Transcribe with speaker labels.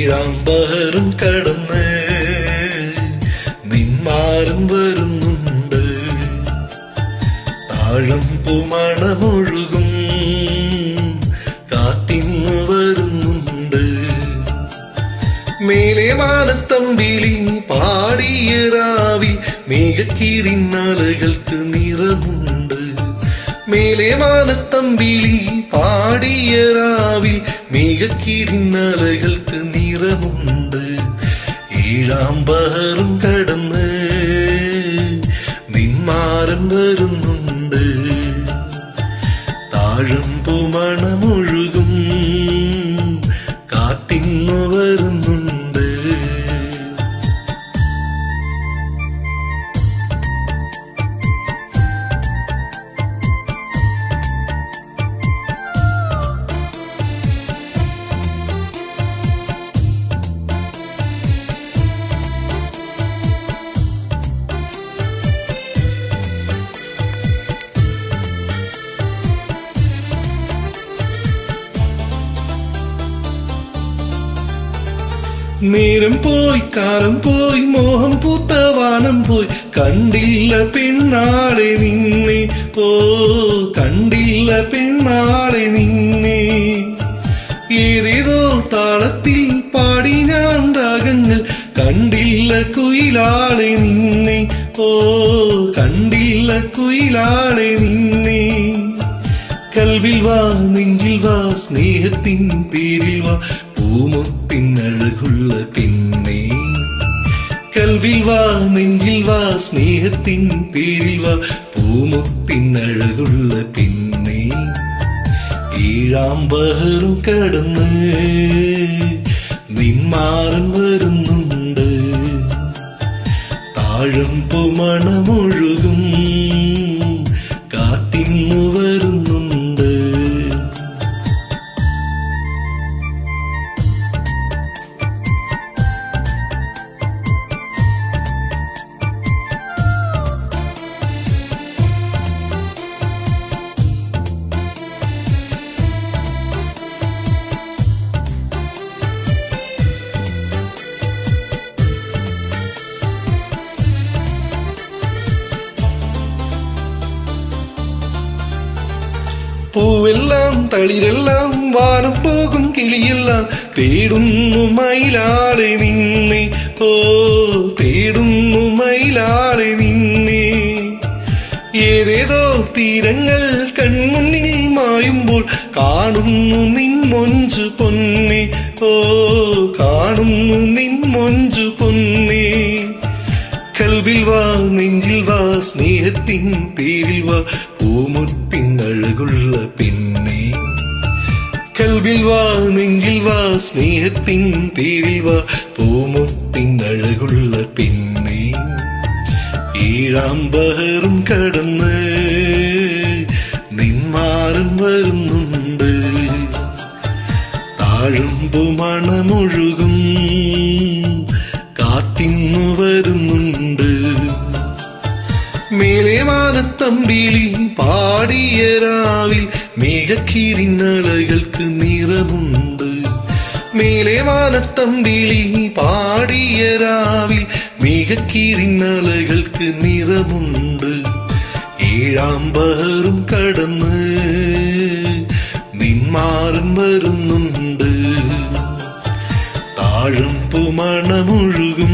Speaker 1: ഏഴാമ്പഹറും കടന്ന് നിന്മാരും വരുന്നുണ്ട്. താഴമ്പൂ മണമൊഴുകും കാറ്റിന്നു വരുന്നുണ്ട്. മേലെ മാനത്തമ്പിളി പാടിയ രാവിൽ മേഘക്കീറിനാലകൾക്ക് നിറമുണ്ട്. മേലെ മാനത്തമ്പിളി പാടിയ രാവിൽ മേഘക്കീറിനാലകൾക്ക് നിറമുണ്ട്. ഏഴാമ്പഹറും കടന്ന് നിന്മാരൻ വരുന്നുണ്ട്. താഴമ്പൂ മണമൊഴുകും കാറ്റിന്നു വരുന്നുണ്ട്. നേരം പോയി കാലം പോയി മോഹം പൂത്ത വാനം പോയി കണ്ടില്ല പെണ്ണാളെ നിന്നെ. ഓ കണ്ടില്ല പെണ്ണാളെ നിന്നെ. ഏതേതോ താളത്തിൽ പാടി ഞാൻ രാഗങ്ങൾ കണ്ടില്ല കുയിലാളെ നിന്നെ. ഓ കണ്ടില്ല കുയിലാളെ നിന്നെ. കൽവിൽ വാ നെഞ്ചിൽ വാ സ്നേഹത്തിൻ പേരിൽ വാ പൂമുത്തിനഴകുള്ള പെണ്ണേ. കൽവിൽ വാ നെഞ്ചിൽ വാ സ്നേഹത്തിൻ പേരിൽ വാ പൂമുത്തിനഴകുള്ള പെണ്ണേ. ഏഴാമ്പഹറും കടന്ന് നിന്മാരൻ വരുന്നുണ്ട്. താഴമ്പൂ മണമൊഴുകും കാറ്റിന്നു വരുന്നുണ്ട്. പൂവെല്ലാം തളിരെല്ലാം വാനം പോകും കിളിയെല്ലാം തേടുന്നു മയിലാളെ നിന്നെ. ഓ തേടുന്നു മയിലാളെ നിന്നെ. ഏതേതോ തീരങ്ങൾ കൺമുന്നിൽ മായുമ്പോൾ കാണുന്നു നിൻ മൊഞ്ചു പൊന്നെ. ഓ കാണുന്നു നിൻ മൊഞ്ചു പൊന്നെ. കൽവിൽ വാ നെഞ്ചിൽ വാ സ്നേഹത്തിൻ പേരിൽ വാ പൂമുത്തിനഴകുള്ള പെണ്ണേ. കൽവിൽ വാ നെഞ്ചിൽ വാ സ്നേഹത്തിൻ പേരിൽ വാ പൂമുത്തിനഴകുള്ള പെണ്ണേ. ഏഴാമ്പഹറും കടന്ന് നിന്മാരൻ വരുന്നുണ്ട്. താഴമ്പൂ മണമൊഴുകും കാറ്റിന്നു വരുന്നുണ്ട്. മേലെ മാനത്തമ്പിളി പാടിയ രാവിൽ മേഘക്കീറിനാലകൾക്ക് നിറമുണ്ട്. മേലെ മാനത്തമ്പിളി പാടിയ രാവിൽ മേഘക്കീറിനാലകൾക്ക് നിറമുണ്ട്. ഏഴാമ്പഹറും കടന്ന് നിന്മാരൻ വരുന്നുണ്ട്. താഴമ്പൂ മണമൊഴുകും